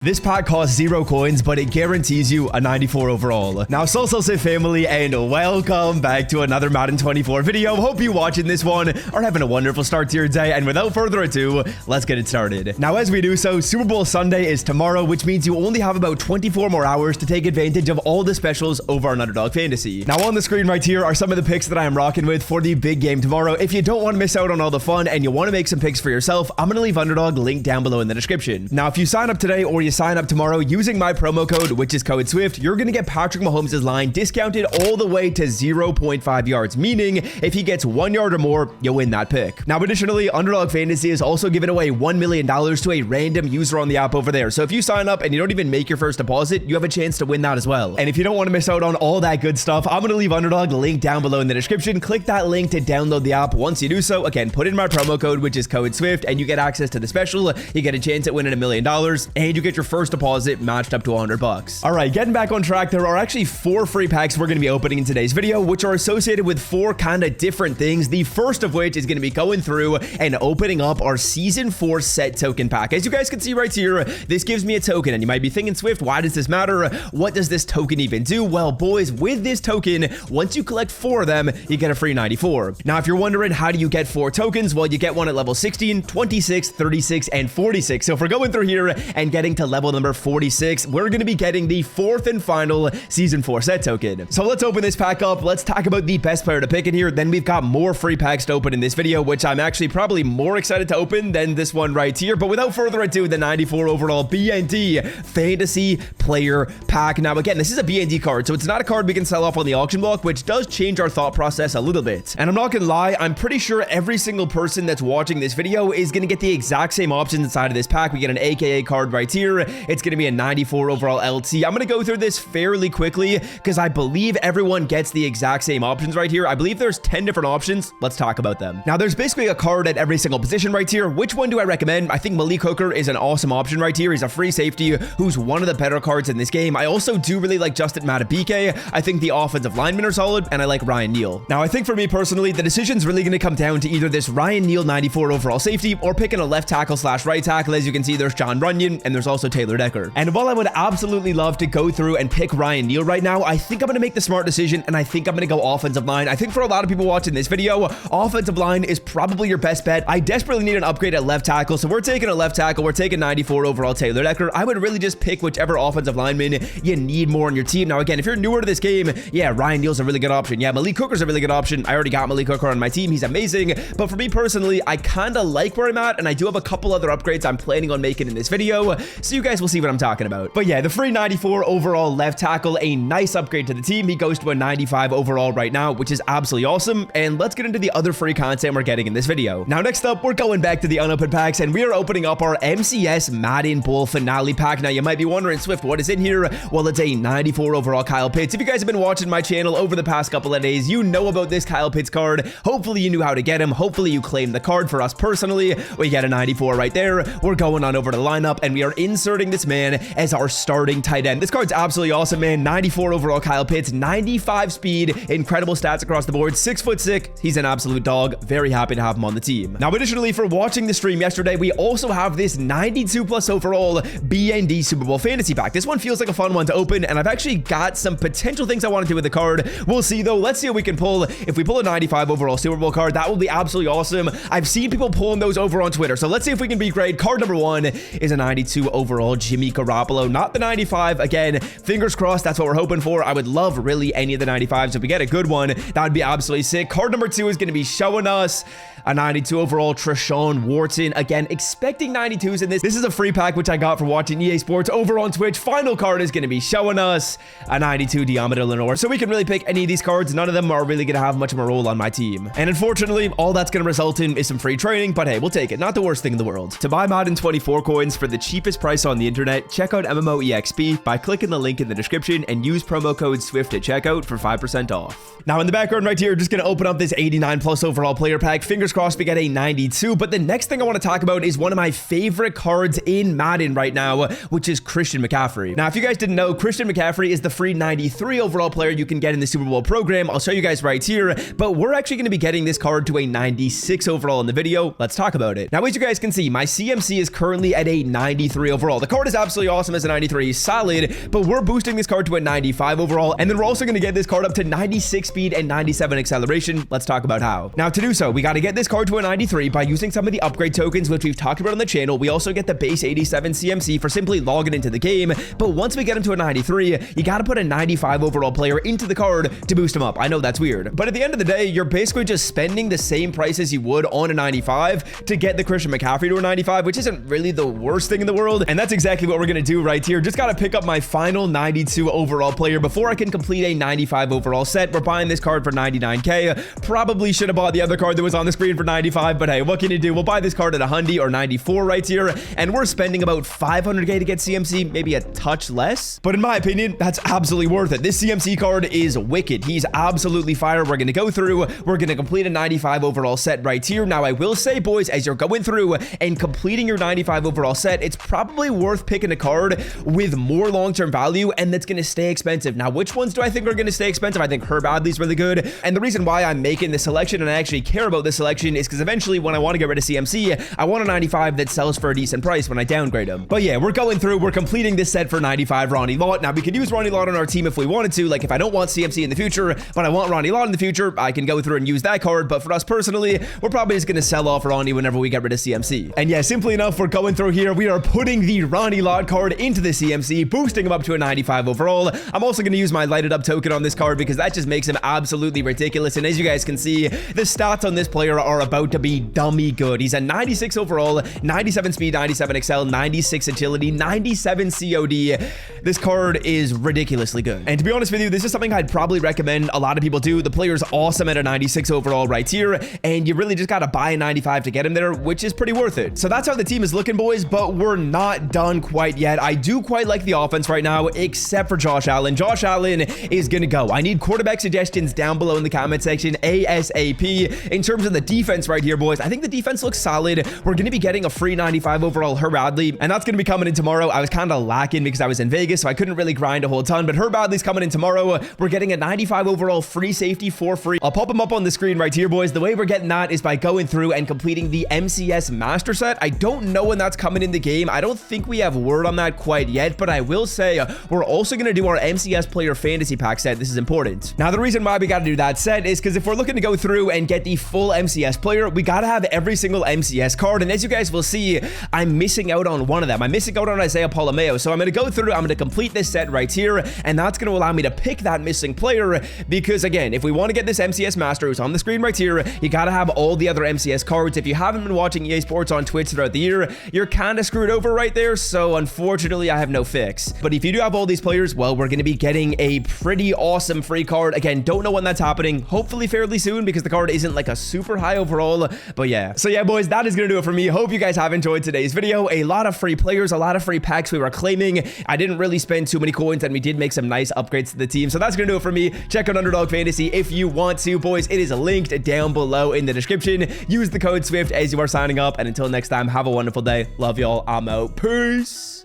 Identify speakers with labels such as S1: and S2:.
S1: This pack costs 0 coins, but it guarantees you a 94 overall. Now, Solstice family, and welcome back to another Madden 24 video. Hope you watching this one are having a wonderful start to your day. And without further ado, let's get it started. Now, as we do so, Super Bowl Sunday is tomorrow, which means you only have about 24 more hours to take advantage of all the specials over on Underdog Fantasy. Now, on the screen right here are some of the picks that I am rocking with for the big game tomorrow. If you don't want to miss out on all the fun and you want to make some picks for yourself, I'm going to leave Underdog linked down below in the description. Now, if you sign up today or you sign up tomorrow using my promo code, which is code SWIFT, you're going to get Patrick Mahomes' line discounted all the way to 0.5 yards, meaning if he gets 1 yard or more, you'll win that pick. Now, additionally, Underdog Fantasy is also giving away $1 million to a random user on the app over there. So if you sign up and you don't even make your first deposit, you have a chance to win that as well. And if you don't want to miss out on all that good stuff, I'm going to leave Underdog linked down below in the description. Click that link to download the app. Once you do so, again, put in my promo code, which is code SWIFT, and you get access to the special. You get a chance at winning $1 million, and you get your first deposit matched up to $100. All right, getting back on track, there are actually 4 free packs we're going to be opening in today's video, which are associated with 4 kind of different things. The first of which is going to be going through and opening up our Season 4 set token pack. As you guys can see right here, this gives me a token, and you might be thinking, Swift, why does this matter? What does this token even do? Well, boys, with this token, once you collect 4 of them, you get a free 94. Now, if you're wondering how do you get 4 tokens, well, you get one at level 16, 26, 36, and 46. So if we're going through here and getting to level number 46, we're going to be getting the 4th and final Season 4 set token. So let's open this pack up. Let's talk about the best player to pick in here. Then we've got more free packs to open in this video, which I'm actually probably more excited to open than this one right here. But without further ado, the 94 overall BND Fantasy Player Pack. Now, again, this is a BND card, so it's not a card we can sell off on the auction block, which does change our thought process a little bit. And I'm not going to lie, I'm pretty sure every single person that's watching this video is going to get the exact same options inside of this pack. We get an AKA card right here. It's going to be a 94 overall LT. I'm going to go through this fairly quickly because I believe everyone gets the exact same options right here. I believe there's 10 different options. Let's talk about them. Now, there's basically a card at every single position right here. Which one do I recommend? I think Malik Hooker is an awesome option right here. He's a free safety who's one of the better cards in this game. I also do really like Justin Madubuike. I think the offensive linemen are solid, and I like Ryan Neal. Now, I think for me personally, the decision's really going to come down to either this Ryan Neal 94 overall safety or picking a left tackle / right tackle. As you can see, there's John Runyon, and there's also Taylor Decker. And while I would absolutely love to go through and pick Ryan Neal right now, I think I'm going to make the smart decision, and I think I'm going to go offensive line. I think for a lot of people watching this video, offensive line is probably your best bet. I desperately need an upgrade at left tackle, so we're taking a left tackle. We're taking 94 overall Taylor Decker. I would really just pick whichever offensive lineman you need more on your team. Now, again, if you're newer to this game, yeah, Ryan Neal's a really good option. Yeah, Malik Hooker's a really good option. I already got Malik Hooker on my team. He's amazing. But for me personally, I kind of like where I'm at, and I do have a couple other upgrades I'm planning on making in this video, so you guys will see what I'm talking about. But yeah, the free 94 overall left tackle, a nice upgrade to the team. He goes to a 95 overall right now, which is absolutely awesome. And let's get into the other free content we're getting in this video. Now, next up, we're going back to the unopened packs, and we are opening up our MCS Madden Bowl Finale pack. Now, you might be wondering, Swift, what is in here? Well, it's a 94 overall Kyle Pitts. If you guys have been watching my channel over the past couple of days, you know about this Kyle Pitts card. Hopefully, you knew how to get him. Hopefully, you claimed the card. For us personally, we get a 94 right there. We're going on over to the lineup, and we are inserting this man as our starting tight end. This card's absolutely awesome, man. 94 overall Kyle Pitts, 95 speed, incredible stats across the board, 6'6". He's an absolute dog. Very happy to have him on the team. Now, additionally, for watching the stream yesterday, we also have this 92 plus overall BND Super Bowl Fantasy Pack. This one feels like a fun one to open, and I've actually got some potential things I want to do with the card. We'll see, though. Let's see what we can pull. If we pull a 95 overall Super Bowl card, that will be absolutely awesome. I've seen people pulling those over on Twitter, so let's see if we can be great. Card number 1 is a 92 overall Jimmy Garoppolo, not the 95. Again, fingers crossed, that's what we're hoping for. I would love really any of the 95s. If we get a good one, that would be absolutely sick. Card number 2 is going to be showing us a 92 overall Treshaun Wharton. Again, expecting 92s in this. This is a free pack, which I got for watching EA Sports over on Twitch. Final card is going to be showing us a 92 Diamante Lenore. So we can really pick any of these cards. None of them are really going to have much of a role on my team. And unfortunately, all that's going to result in is some free training, but hey, we'll take it. Not the worst thing in the world. To buy Madden 24 coins for the cheapest price on the internet, check out MMOEXP by clicking the link in the description and use promo code SWIFT at checkout for 5% off. Now, in the background right here, just going to open up this 89 plus overall player pack. Fingers crossed we get a 92. But the next thing I want to talk about is one of my favorite cards in Madden right now, which is Christian McCaffrey. Now, if you guys didn't know, Christian McCaffrey is the free 93 overall player you can get in the Super Bowl program. I'll show you guys right here, but we're actually going to be getting this card to a 96 overall in the video. Let's talk about it. Now, as you guys can see, my CMC is currently at a 93 overall. overall. The card is absolutely awesome as a 93, solid, but we're boosting this card to a 95 overall, and then we're also going to get this card up to 96 speed and 97 acceleration. Let's talk about how. Now, to do so, we got to get this card to a 93 by using some of the upgrade tokens, which we've talked about on the channel. We also get the base 87 CMC for simply logging into the game, but once we get him to a 93, you got to put a 95 overall player into the card to boost him up. I know that's weird, but at the end of the day, you're basically just spending the same price as you would on a 95 to get the Christian McCaffrey to a 95, which isn't really the worst thing in the world, and that's exactly what we're going to do right here. Just got to pick up my final 92 overall player before I can complete a 95 overall set. We're buying this card for 99k. Probably should have bought the other card that was on the screen for 95, but hey, what can you do? We'll buy this card at 100 or 94 right here, and we're spending about 500k to get CMC, maybe a touch less, but in my opinion, that's absolutely worth it. This CMC card is wicked. He's absolutely fire. We're going to go through, we're going to complete a 95 overall set right here. Now, I will say, boys, as you're going through and completing your 95 overall set, it's probably worth picking a card with more long-term value and that's going to stay expensive. Now, which ones do I think are going to stay expensive? I think Herb Adley's really good, and the reason why I'm making this selection and I actually care about this selection is because eventually when I want to get rid of CMC, I want a 95 that sells for a decent price when I downgrade him. But yeah, we're going through, we're completing this set for 95 Ronnie Lott. Now, we could use Ronnie Lott on our team if we wanted to. Like, if I don't want CMC in the future, but I want Ronnie Lott in the future, I can go through and use that card. But for us personally, we're probably just going to sell off Ronnie whenever we get rid of CMC. And yeah, simply enough, we're going through here. We are putting the Ronnie Lott card into the CMC, boosting him up to a 95 overall. I'm also going to use my lighted up token on this card because that just makes him absolutely ridiculous. And as you guys can see, the stats on this player are about to be dummy good. He's a 96 overall, 97 speed, 97 excel, 96 agility, 97 COD. This card is ridiculously good. And to be honest with you, this is something I'd probably recommend a lot of people do. The player's awesome at a 96 overall right here, and you really just got to buy a 95 to get him there, which is pretty worth it. So that's how the team is looking, boys, but we're not done quite yet. I do quite like the offense right now, except for Josh Allen. Josh Allen is going to go. I need quarterback suggestions down below in the comment section ASAP. In terms of the defense right here, boys, I think the defense looks solid. We're going to be getting a free 95 overall Herb Adley, and that's going to be coming in tomorrow. I was kind of lacking because I was in Vegas, so I couldn't really grind a whole ton, but Herb Adley's coming in tomorrow. We're getting a 95 overall free safety for free. I'll pop him up on the screen right here, boys. The way we're getting that is by going through and completing the MCS master set. I don't know when that's coming in the game. I don't think we have word on that quite yet, but I will say we're also going to do our MCS player fantasy pack set. This is important. Now, the reason why we got to do that set is because if we're looking to go through and get the full MCS player, we got to have every single MCS card, and as you guys will see, I'm missing out on one of them. I'm missing out on Isaiah Polameo, so I'm going to go through, I'm going to complete this set right here, and that's going to allow me to pick that missing player, because again, if we want to get this MCS master who's on the screen right here, you got to have all the other MCS cards. If you haven't been watching EA Sports on Twitch throughout the year, you're kind of screwed over right there, so unfortunately, I have no fix. But if you do have all these players, well, we're going to be getting a pretty awesome free card. Again, don't know when that's happening. Hopefully fairly soon, because the card isn't like a super high overall, but yeah. So yeah, boys, that is going to do it for me. Hope you guys have enjoyed today's video. A lot of free players, a lot of free packs we were claiming. I didn't really spend too many coins, and we did make some nice upgrades to the team. So that's going to do it for me. Check out Underdog Fantasy if you want to, boys. It is linked down below in the description. Use the code SWIFT as you are signing up, and until next time, have a wonderful day. Love y'all. I'm out. Peace.